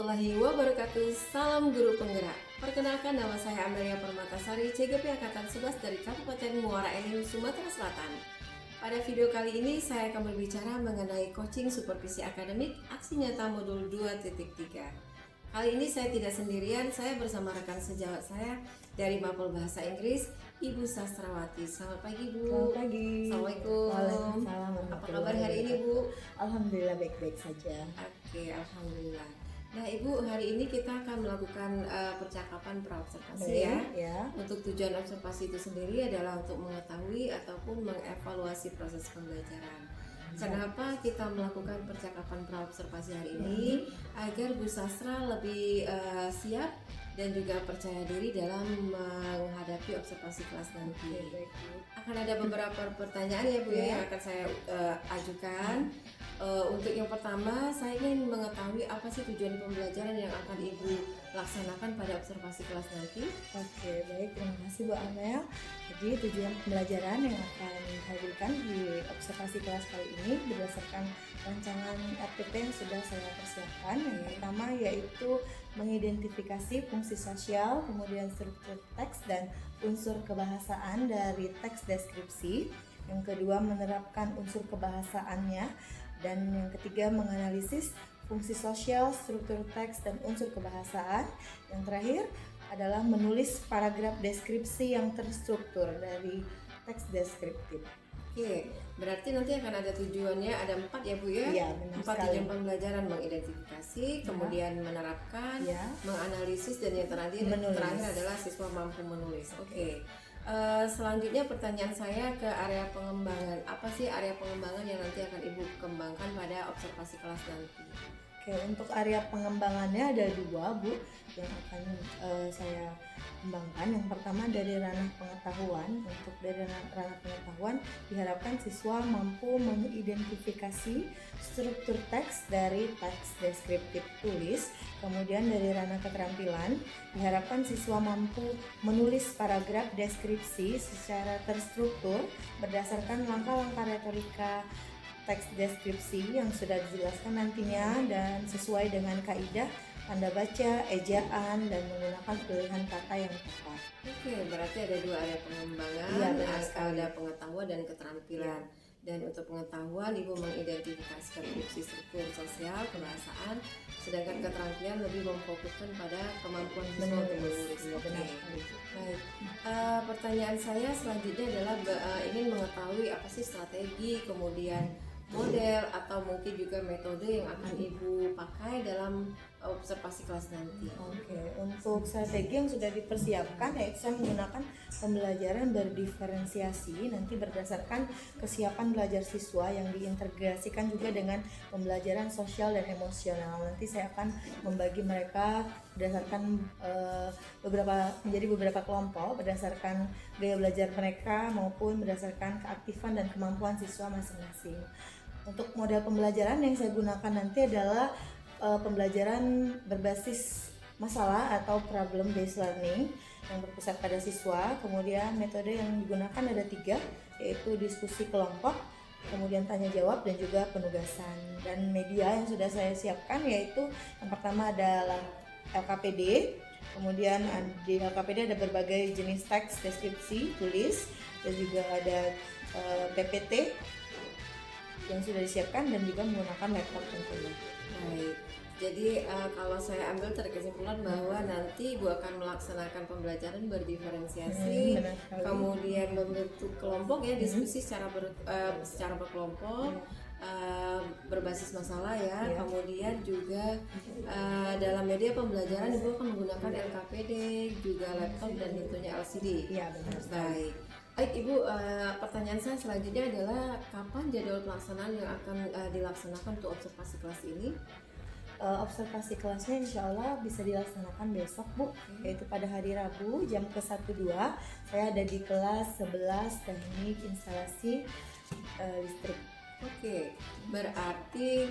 warahmatullahi wabarakatuh. Salam guru penggerak. Perkenalkan, nama saya Amelia Permatasari, CGP Angkatan 11 dari Kabupaten Muara Enim, Sumatera Selatan. Pada video kali ini saya akan berbicara mengenai coaching supervisi akademik aksi nyata modul 2.3. Kali ini saya tidak sendirian, saya bersama rekan sejawat saya dari Mapel Bahasa Inggris, Ibu Sastrawati. Selamat pagi, Bu. Selamat pagi. Assalamualaikum. Waalaikumsalam. Apa kabar hari ini, Bu? Alhamdulillah baik-baik saja. Oke, alhamdulillah. Nah, Ibu, hari ini kita akan melakukan percakapan praobservasi ya. Untuk tujuan observasi itu sendiri adalah untuk mengetahui ataupun mengevaluasi proses pembelajaran. Kenapa kita melakukan percakapan praobservasi hari ini? Agar Bu Sastra lebih siap dan juga percaya diri dalam menghadapi observasi kelas nanti. Akan ada beberapa pertanyaan ya Bu yang akan saya ajukan. Untuk yang pertama, saya ingin mengetahui apa sih tujuan pembelajaran yang akan Ibu laksanakan pada observasi kelas nanti. Oke, baik, terima kasih Bu Amel. Jadi tujuan pembelajaran yang akan dihadirkan di observasi kelas kali ini berdasarkan rancangan RPP yang sudah saya persiapkan. Yang pertama yaitu mengidentifikasi fungsi sosial, kemudian struktur teks dan unsur kebahasaan dari teks deskripsi. Yang kedua, menerapkan unsur kebahasaannya. Dan yang ketiga, menganalisis fungsi sosial, struktur teks, dan unsur kebahasaan. Yang terakhir adalah menulis paragraf deskripsi yang terstruktur dari teks deskriptif. Oke, berarti nanti akan ada tujuannya, ada 4 ya Bu ya? Iya, benar 4 sekali. tujuan pembelajaran: mengidentifikasi, kemudian menerapkan, menganalisis, dan yang terakhir adalah siswa mampu menulis. Oke. Selanjutnya pertanyaan saya ke area pengembangan. Apa sih area pengembangan yang nanti akan Ibu kembangkan pada observasi kelas nanti? Oke, untuk area pengembangannya ada 2 Bu yang akan saya kembangkan. Yang pertama dari ranah pengetahuan. Untuk dari ranah pengetahuan diharapkan siswa mampu mengidentifikasi struktur teks dari teks deskriptif tulis. Kemudian dari ranah keterampilan diharapkan siswa mampu menulis paragraf deskripsi secara terstruktur berdasarkan langkah-langkah retorika teks deskripsi yang sudah dijelaskan nantinya dan sesuai dengan kaidah tanda baca, ejaan, dan menggunakan pilihan kata yang tepat. Oke, berarti ada 2 area pengembangan, ada pengetahuan dan keterampilan. Dan untuk pengetahuan, Ibu mengidentifikasikan fungsi struktur sosial, kebahasaan, sedangkan keterampilan lebih memfokuskan pada kemampuan siswa untuk menulis. Baik. Pertanyaan saya selanjutnya adalah ingin mengetahui apa sih strategi, kemudian model atau mungkin juga metode yang akan Ibu pakai dalam observasi kelas nanti. Oke, untuk strategi yang sudah dipersiapkan yaitu saya menggunakan pembelajaran berdiferensiasi nanti berdasarkan kesiapan belajar siswa yang diintegrasikan juga dengan pembelajaran sosial dan emosional. Nanti saya akan membagi mereka berdasarkan menjadi beberapa kelompok berdasarkan gaya belajar mereka maupun berdasarkan keaktifan dan kemampuan siswa masing-masing. Untuk model pembelajaran yang saya gunakan nanti adalah pembelajaran berbasis masalah atau problem based learning yang berpusat pada siswa. Kemudian metode yang digunakan ada 3, yaitu diskusi kelompok, kemudian tanya jawab, dan juga penugasan. Dan media yang sudah saya siapkan yaitu yang pertama adalah LKPD. Kemudian di LKPD ada berbagai jenis teks deskripsi tulis dan juga ada PPT yang sudah disiapkan dan juga menggunakan laptop tentunya. Baik. Jadi kalau saya ambil tarik kesimpulan bahwa nanti Ibu akan melaksanakan pembelajaran berdiferensiasi, kemudian membentuk kelompok ya, diskusi secara berkelompok, berbasis masalah ya. Kemudian juga dalam media pembelajaran Ibu akan menggunakan LKPD, juga laptop, dan tentunya LCD. Iya, benar. Baik Ibu, pertanyaan saya selanjutnya adalah kapan jadwal pelaksanaan yang akan dilaksanakan untuk observasi kelas ini? Observasi kelasnya insya Allah bisa dilaksanakan besok Bu, yaitu pada hari Rabu jam ke-1-2 saya ada di kelas 11 teknik instalasi listrik. Oke, berarti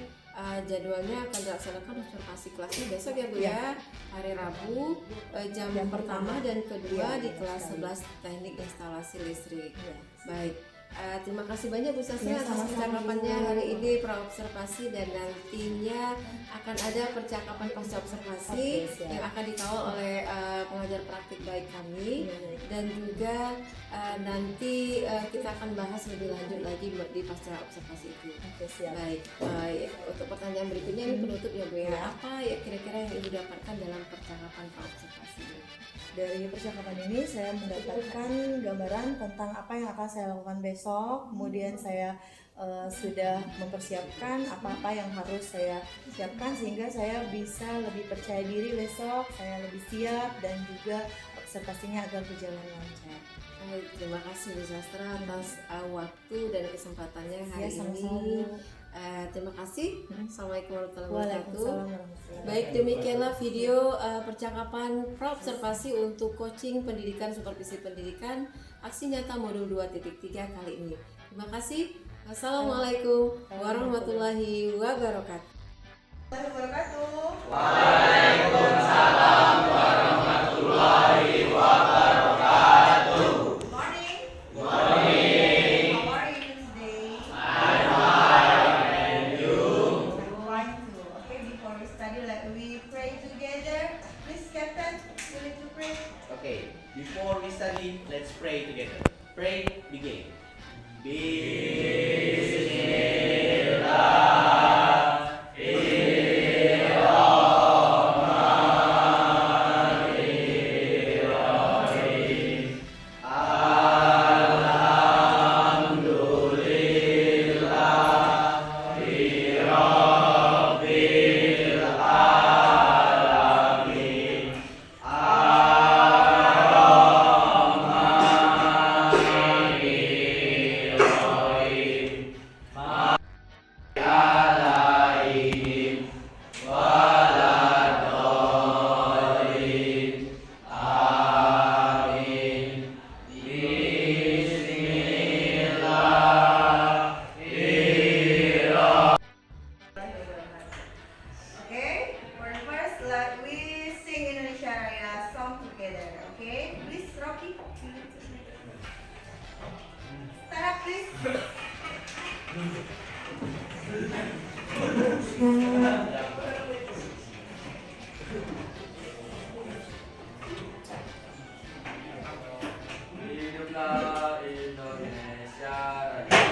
jadwalnya akan dilaksanakan observasi kelasnya besok ya Bu ya, hari Rabu jam pertama dan kedua di kelas 11 teknik instalasi listrik. Baik. Terima kasih banyak Bu Sastra Ya, atas sama-sama, percakapannya Ibu. hari ini praobservasi, dan nantinya akan ada percakapan pasca observasi Oke, siap. yang akan dikawal oleh pengajar praktik baik kami, Iya, baik. dan juga nanti kita akan bahas lebih lanjut lagi di pasca observasi itu. Oke, siap. Baik, untuk pertanyaan berikutnya ini penutup ya Bu ya. Apa ya kira-kira yang Ibu dapatkan dalam percakapan praobservasi ini? Dari percakapan ini saya mendapatkan gambaran tentang apa yang akan saya lakukan besok. Kemudian saya sudah mempersiapkan apa-apa yang harus saya siapkan sehingga saya bisa lebih percaya diri besok, saya lebih siap, dan juga observasinya agar berjalan lancar. Baik, terima kasih Bu Sastra atas waktu dan kesempatannya hari Ya, sama-sama, ini. Bu. Terima kasih. Assalamualaikum warahmatullahi wabarakatuh. Waalaikumsalam warahmatullahi Baik, demikianlah video percakapan praobservasi untuk coaching pendidikan supervisi pendidikan aksi nyata modul 2.3 kali ini. Terima kasih. Assalamualaikum warahmatullahi wabarakatuh. Waalaikumsalam warahmatullahi wabarakatuh. Morning. Morning. How are you today? I'm fine, and you? I'm fine too. Okay, before we study, let we pray together. Please, Captain, you need to pray. Okay, before we study, let's pray together. Pray, begin. Okay, for first, let we sing Indonesia Raya song together. Okay, please, Rocky. Stand up, please. Hiduplah Indonesia Raya.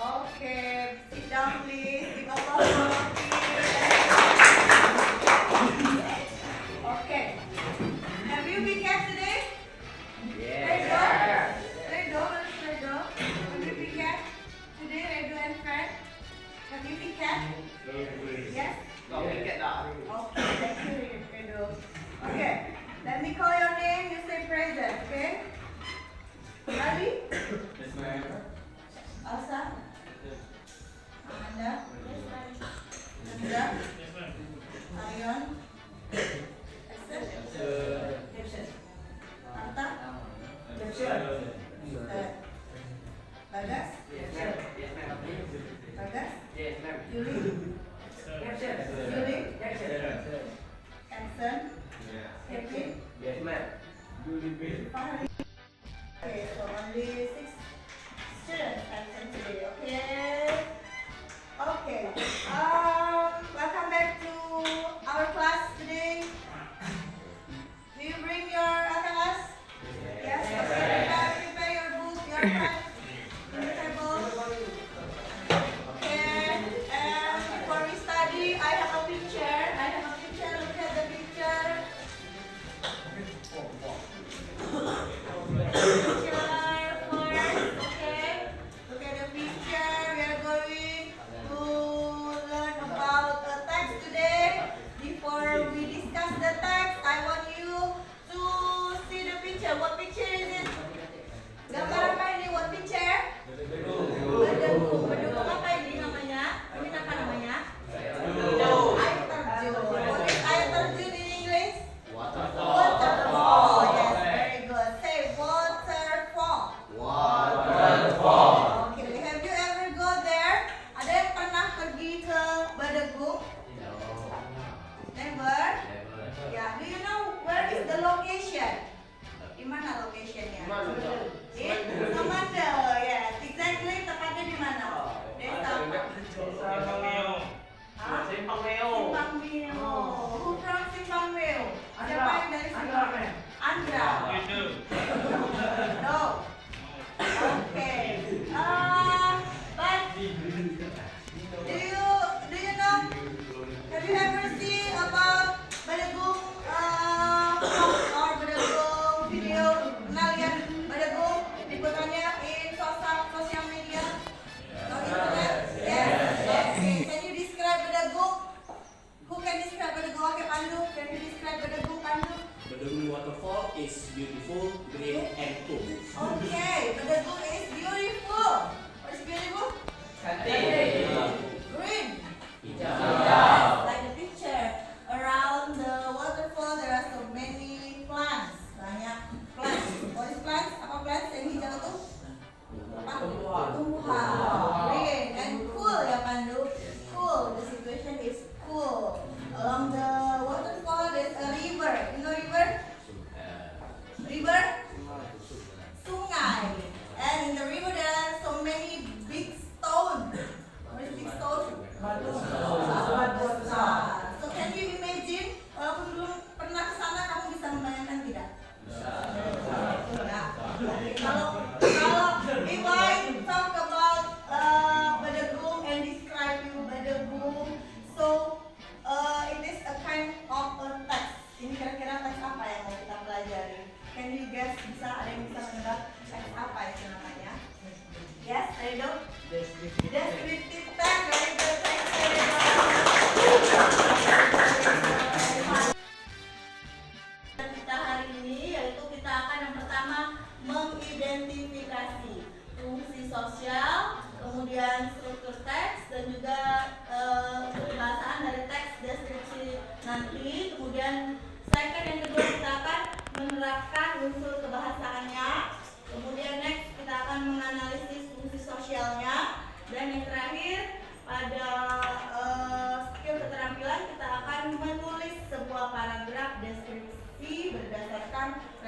Okay, sit down, please. Give applause for Rocky. Okay. Have you been kept today? Redo? Redo? Redo? Have you been kept today, Redo and Fred? Have you been kept? Yes? Okay, thank you, Redo. Okay, let me call your name. You say present, okay? Ali? Elsa? Amanda? Amanda? Ayon? Esther? Arta? Bagas? Bagas? Julie? Julie? Anson? Kevin? Fahri? Okay, so only 6 students absent today, okay? Okay, welcome back to our class today. Do you bring your LKS? Yes, okay, prepare your book, your pen, your table. Okay, and before we study, I have a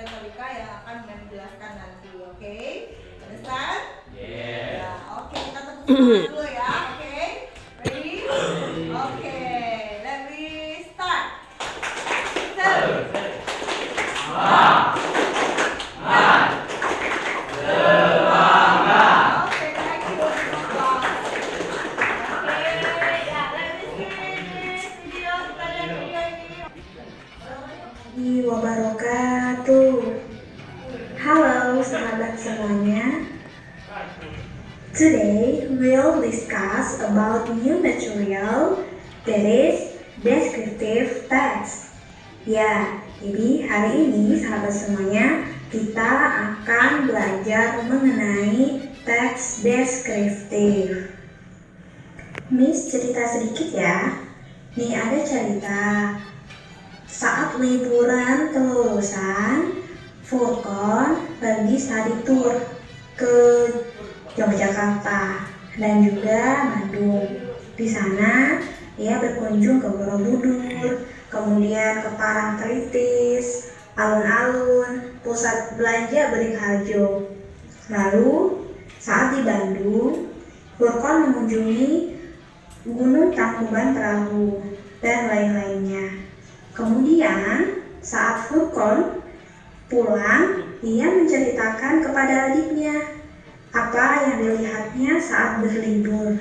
retorika yang akan menjelaskan nanti, oke? Understand? Yeah. Ya, oke, kita tepuk tangan dulu ya, oke? Ready? Oke, let me start. Oke, thank you. Oke, ya, let me see this video, kita lihat video ini. Wabarakatuh. Halo sahabat semuanya. Today we'll discuss about new material that is descriptive text. Ya, jadi hari ini sahabat semuanya kita akan belajar mengenai teks deskriptif. Miss cerita sedikit ya. Nih ada cerita. Saat liburan kelulusan, Furqon pergi study tour ke Yogyakarta dan juga Bandung. Di sana ia berkunjung ke Borobudur, kemudian ke Parangtritis, alun-alun, pusat belanja Beringharjo. Lalu saat di Bandung, Furqon mengunjungi Gunung Tangkuban Perahu dan lain-lainnya. Kemudian saat Furqon pulang, ia menceritakan kepada adiknya apa yang dilihatnya saat berlibur.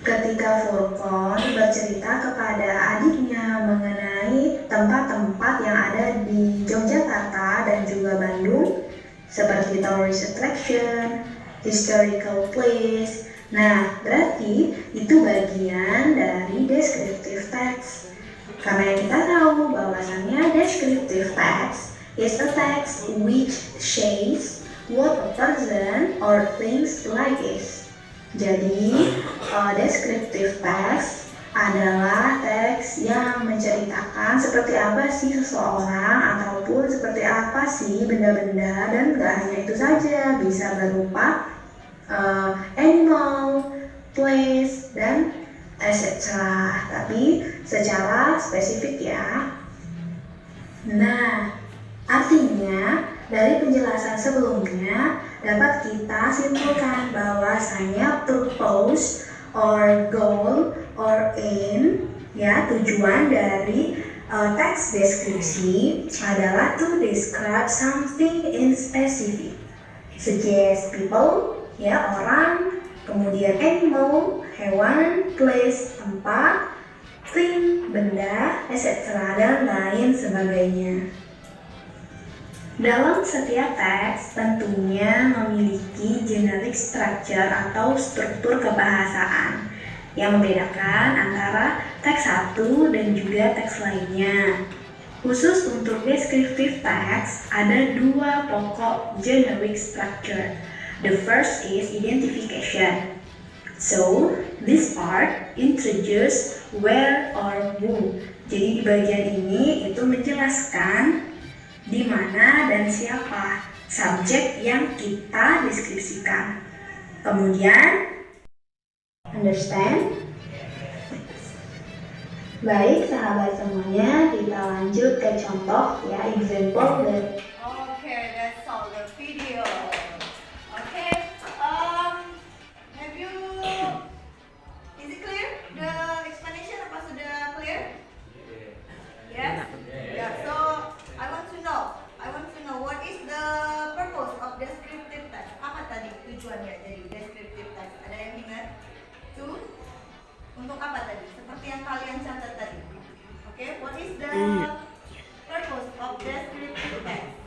Ketika Furqon bercerita kepada adiknya mengenai tempat-tempat yang ada di Yogyakarta dan juga Bandung, seperti tourist attraction, historical place. Nah, berarti itu bagian dari descriptive text. Karena kita tahu bahwasannya descriptive text is a text which shows what a person or things like is. Jadi, descriptive text adalah teks yang menceritakan seperti apa sih seseorang ataupun seperti apa sih benda-benda, dan gak hanya itu saja, bisa berupa animal, place, dan etc. Tapi secara spesifik ya. Nah, artinya dari penjelasan sebelumnya dapat kita simpulkan bahwasanya purpose or goal or aim, ya, tujuan dari teks deskripsi adalah to describe something in specific, such as people, ya, orang, kemudian animal, hewan, place, tempat, thing, benda, etc. dan lain sebagainya. Dalam setiap teks tentunya memiliki generic structure atau struktur kebahasaan yang membedakan antara teks satu dan juga teks lainnya. Khusus untuk descriptive text ada dua pokok generic structure. The first is identification. So, this part introduce where or who. Jadi di bagian ini itu menjelaskan di mana dan siapa subjek yang kita deskripsikan. Kemudian, understand? Baik sahabat semuanya, kita lanjut ke contoh ya, example dari Okay, that's all the video. Okay, have you? Is it clear? The explanation apa sudah clear? Yes. Yeah. So I want to know what is the purpose of descriptive text? Apa tadi tujuannya jadi descriptive text? Ada yang ingat? Untuk apa tadi? Seperti yang kalian catat tadi. Okay, what is the purpose of descriptive text?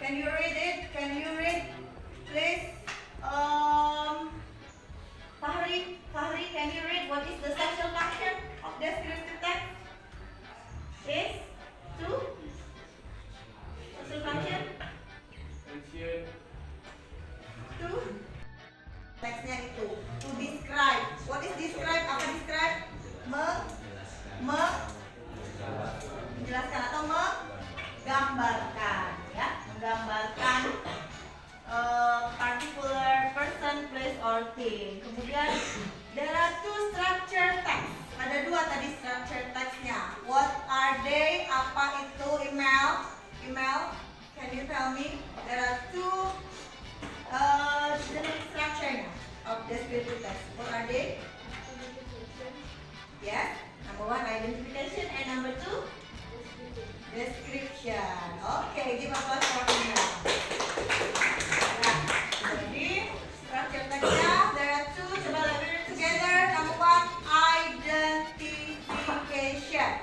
Can you read it? Can you read, please? Fahri, can you read what is the social function of descriptive text? Is to social function to teksnya itu to describe. What is describe? Apa describe? Menjelaskan atau menggambarkan, ya, menggambarkan particular person, place, or thing. Kemudian there are two structure text. Ada dua tadi structure textnya. What are they? Apa itu? Email. Can you tell me? There are two structure of descriptive text. What are they? Yes. Number one, identification, and number two, description. Okay, give applause for email. Jadi structure text-nya there are two. Coba let's read it together. Number one, identification.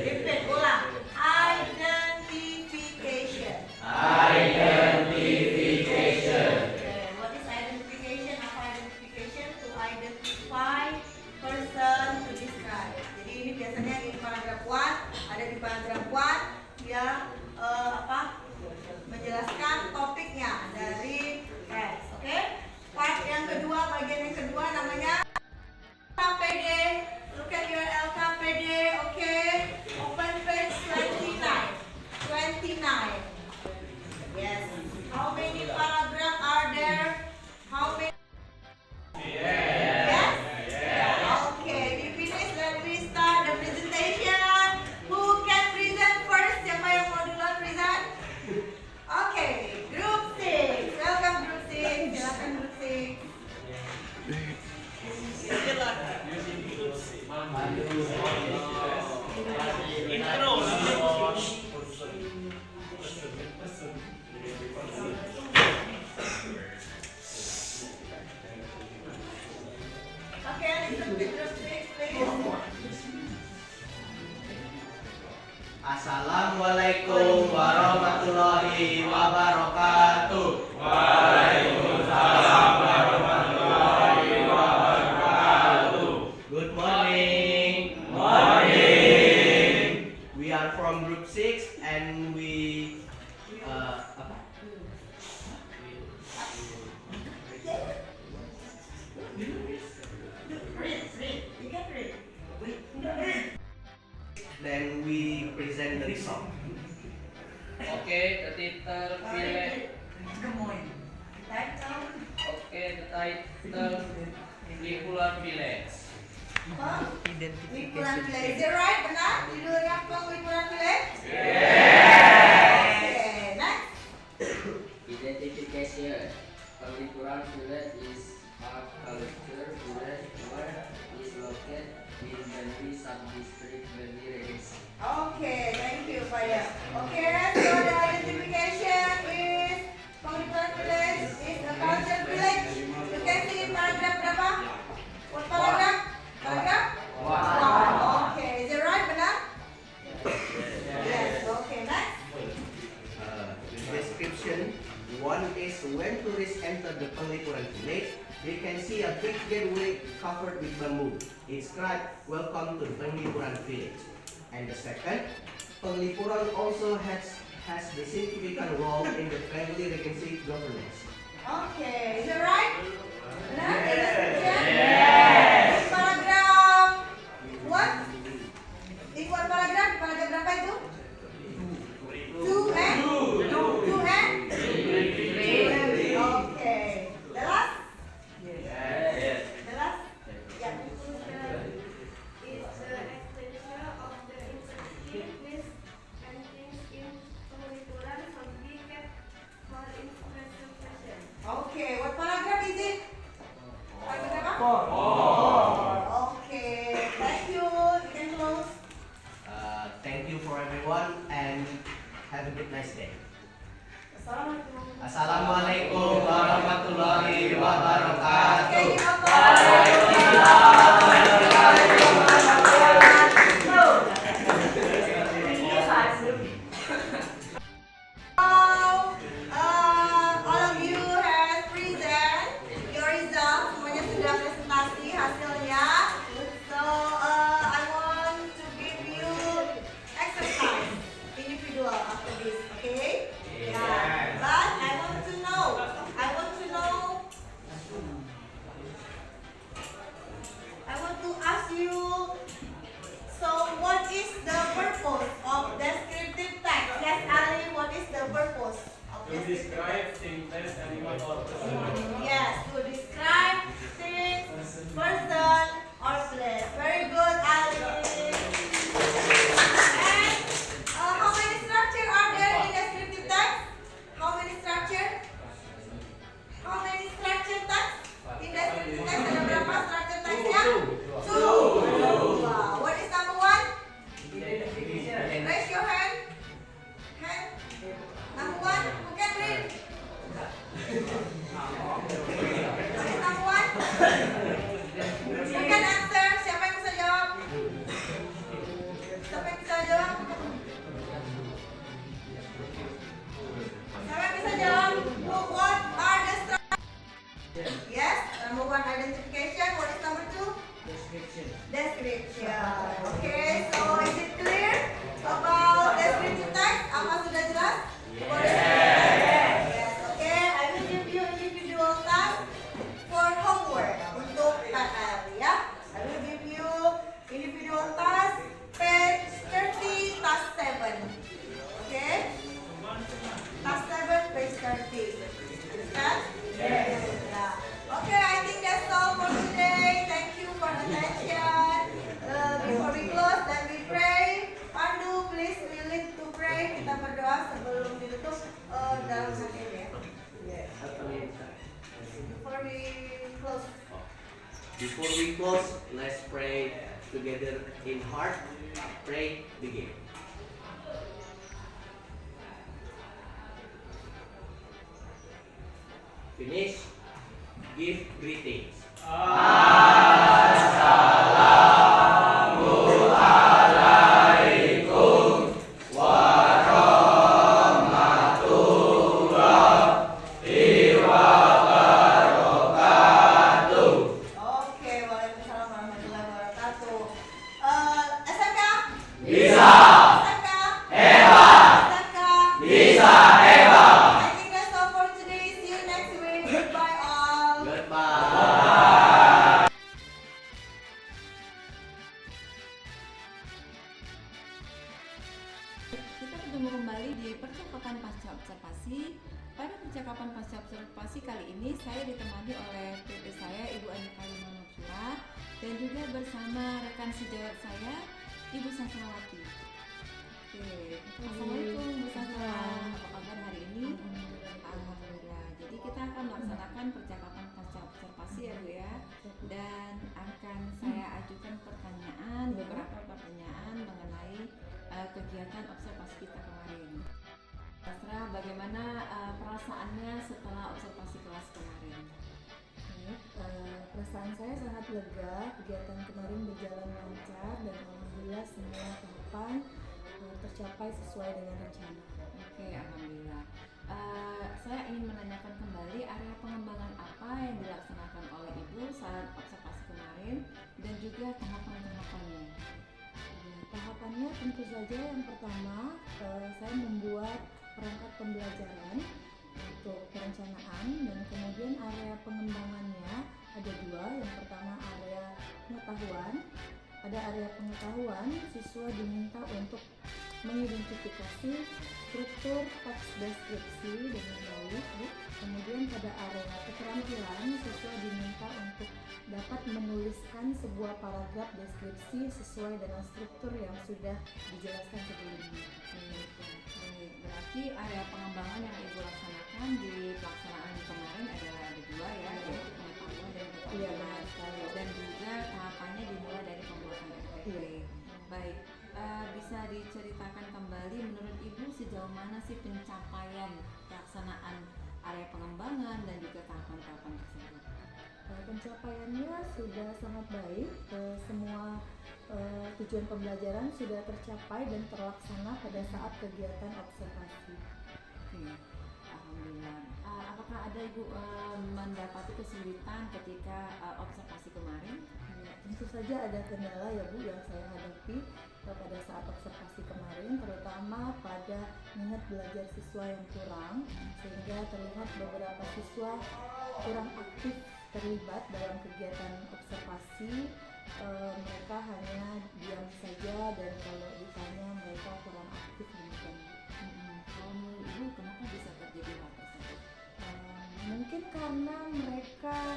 Repeat, ulang. Identification. Okay, what is identification? Apa identification? To identify person, to describe. Jadi ini biasanya di paragraf 1, ada di paragraf 1 dia menjelaskan topiknya dari teks. Oke? Part yang kedua, bagian yang kedua namanya LKPD. Look at your LKPD. Oke? Open page 29. Yes. How many paragraph are there? How many? Yes? Okay. We finish. Let me start the presentation. Who can present first? Siapa yang mau duluan present? Okay. Group 6. Welcome Group 6. Silakan Group 6. Okay, listen to Group 6, please. Assalamualaikum warahmatullahi wabarakatuh. Good morning. We are from group 6 and we Read. You can read. then we present the result. Okay, the title village. Title. Okay, the title Lingkungan Village. Lingkungan village. Is it right? Benar? Judulnya apa? Lingkungan village? Okay, next. Identification. Lingkungan village is a culture village where is located in Bali sub-district Bali Regency. Okay, thank you, Faya. Okay, so the identification is Lingkungan village is a culture village. You can see in paragraph berapa? What paragraph? Paragraph? Wow. Okay, is it right? Benar? Yes. Okay, next. Description. One is when tourists enter the Penglipuran village, they can see a big gateway covered with bamboo. Inscribed, "Welcome to the Penglipuran village." And the second, Penglipuran also has the significant role in the family regency governance. Okay, is it right? Benar? Yes. Paragraph what? Di paragraph berapa itu? 2 and 2 and 3. Okay. The last? The last? Yeah. Okay, what paragraph is it? Paragraph berapa? Okay, thank you. You can close. Thank you for everyone and have a good nice day. Assalamualaikum. Assalamualaikum warahmatullahi wabarakatuh. Okay, give applause. Go. Yes, to describe things, person, or place. Very good, Alice. And how many structure are there in descriptive text? How many structure? How many structure text? In descriptive text ada berapa structure textnya? Two. Wow. What is number one? Raise your hand. Hand. Number one. Who can read? What is number one? Who can answer? Siapa yang bisa jawab? Siapa yang bisa jawab? Siapa yang bisa jawab? What are the structure? Yes. Number one, identification. What is number two? Description. Okay, so is it clear about descriptive text? Apa sudah jelas? Yes. Okay, I will give you individual task for homework untuk KL ya. I will give you individual task page 30 task 7. Okay? Task 7 page 30. Kan? Yes. Yeah. Okay, I think that's all for today. Thank you for attention. Before we close, then we pray. Pandu, please we lead to pray. Kita berdoa sebelum ditutup dalam hati ya. Before we close. Before we close, let's pray together in heart. Pray, begin. Finish. Give greetings. Oke, waalaikumsalam warahmatullahi wabarakatuh. SMK? SMK? SMK? I think that's all for today. See you next week. Goodbye all. Goodbye. Kita ketemu kembali di percakapan pasca observasi. Pada percakapan pasca observasi kali ini saya ditemani oleh PP saya Ibu Anika Limanusura dan juga bersama rekan sejawat saya Ibu Sasrawati. Oke, Assalamualaikum Bu Sasra. Apa kabar hari ini? Alhamdulillah. Jadi kita akan melaksanakan percakapan pasca observasi ya Bu ya. Dan akan saya ajukan pertanyaan, beberapa pertanyaan mengenai kegiatan observasi kita kemarin. Sasra, bagaimana perasaannya setelah observasi kelas kemarin? Perasaan saya sangat lega. Kegiatan kemarin berjalan lancar dan alhamdulillah semua tahapan tercapai sesuai dengan rencana. Oke, alhamdulillah. Saya ingin menanyakan kembali area pengembangan apa yang dilaksanakan oleh Ibu saat observasi kemarin dan juga tahapan-tahapannya. Tahapannya tentu saja yang pertama saya membuat perangkat pembelajaran untuk perencanaan dan kemudian area pengembangannya ada dua. Yang pertama area pengetahuan. Pada area pengetahuan siswa diminta untuk mengidentifikasi struktur teks deskripsi dengan baik. Kemudian pada area keterampilan siswa diminta untuk dapat menuliskan sebuah paragraf deskripsi sesuai dengan struktur yang sudah dijelaskan sebelumnya. Berarti area pengembangan yang Ibu laksanakan di pelaksanaan kemarin adalah ada dua ya, yaitu pengetahuan dan keterampilan. Dan juga tahapannya dimulai dari pembuatan RPP. Baik, bisa diceritakan kembali menurut Ibu sejauh mana sih pencapaian pelaksanaan area pengembangan dan juga tahapan-tahapan tersebut? Pencapaiannya sudah sangat baik. Semua tujuan pembelajaran sudah tercapai dan terlaksana pada saat kegiatan observasi. Oke, alhamdulillah. Apakah ada Ibu mendapati kesulitan ketika observasi kemarin? Tentu saja ada kendala ya Bu yang saya hadapi pada saat observasi kemarin, terutama pada minat belajar siswa yang kurang, sehingga terlihat beberapa siswa kurang aktif terlibat dalam kegiatan observasi. Mereka hanya diam saja dan kalau ditanya mereka kurang aktif demikian. Kalau menurut Ibu kenapa bisa terjadi hal tersebut? Mungkin karena mereka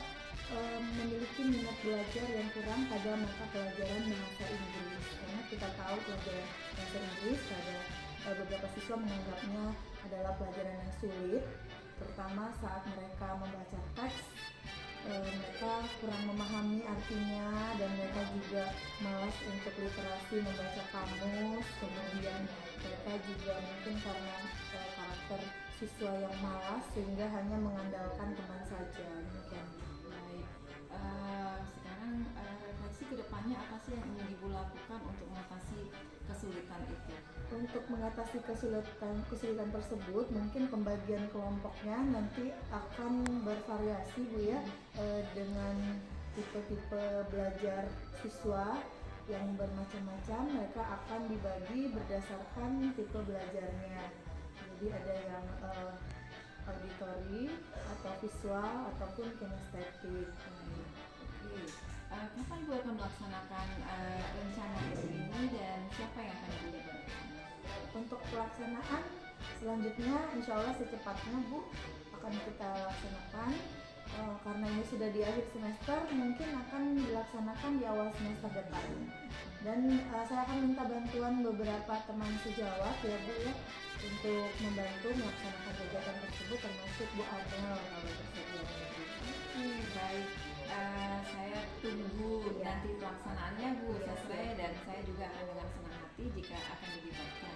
memiliki minat belajar yang kurang pada mata pelajaran bahasa Inggris. Karena kita tahu pelajaran bahasa Inggris pada beberapa siswa menganggapnya adalah pelajaran yang sulit, terutama saat mereka membaca teks. Mereka kurang memahami artinya dan mereka juga malas untuk literasi membaca kamus. Kemudian mereka juga mungkin karena karakter siswa yang malas sehingga hanya mengandalkan teman saja. Demikian. Baik. Sekarang refleksi kedepannya apa sih yang ingin Ibu lakukan untuk mengatasi kesulitan itu? Untuk mengatasi kesulitan tersebut, mungkin pembagian kelompoknya nanti akan bervariasi Bu ya, dengan tipe-tipe belajar siswa yang bermacam-macam. Mereka akan dibagi berdasarkan tipe belajarnya. Jadi ada yang auditory atau visual ataupun kinestetik. Oke. Kapan Ibu akan melaksanakan rencana ini dan siapa yang akan dilibatkan? Untuk pelaksanaan selanjutnya insya Allah secepatnya Bu akan kita laksanakan. Karena ini sudah di akhir semester, mungkin akan dilaksanakan di awal semester depan. Dan saya akan minta bantuan beberapa teman sejawat ya Bu ya, untuk membantu melaksanakan kegiatan tersebut, termasuk Bu Adel kalau bersedia. Baik. Saya tunggu nanti pelaksanaannya Bu Sasre, dan saya juga akan dengan senang hati jika akan dilibatkan.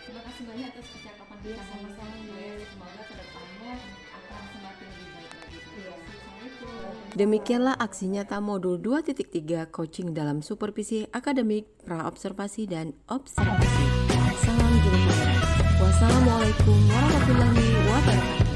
Terima kasih banyak atas percakapan kita sama-sama Bu. Semoga kedepannya akan semakin lebih baik lagi. Assalamualaikum. Demikianlah aksi nyata modul 2.3 coaching dalam supervisi akademik, praobservasi dan observasi. Salam guru penggerak. Wassalamualaikum warahmatullahi wabarakatuh.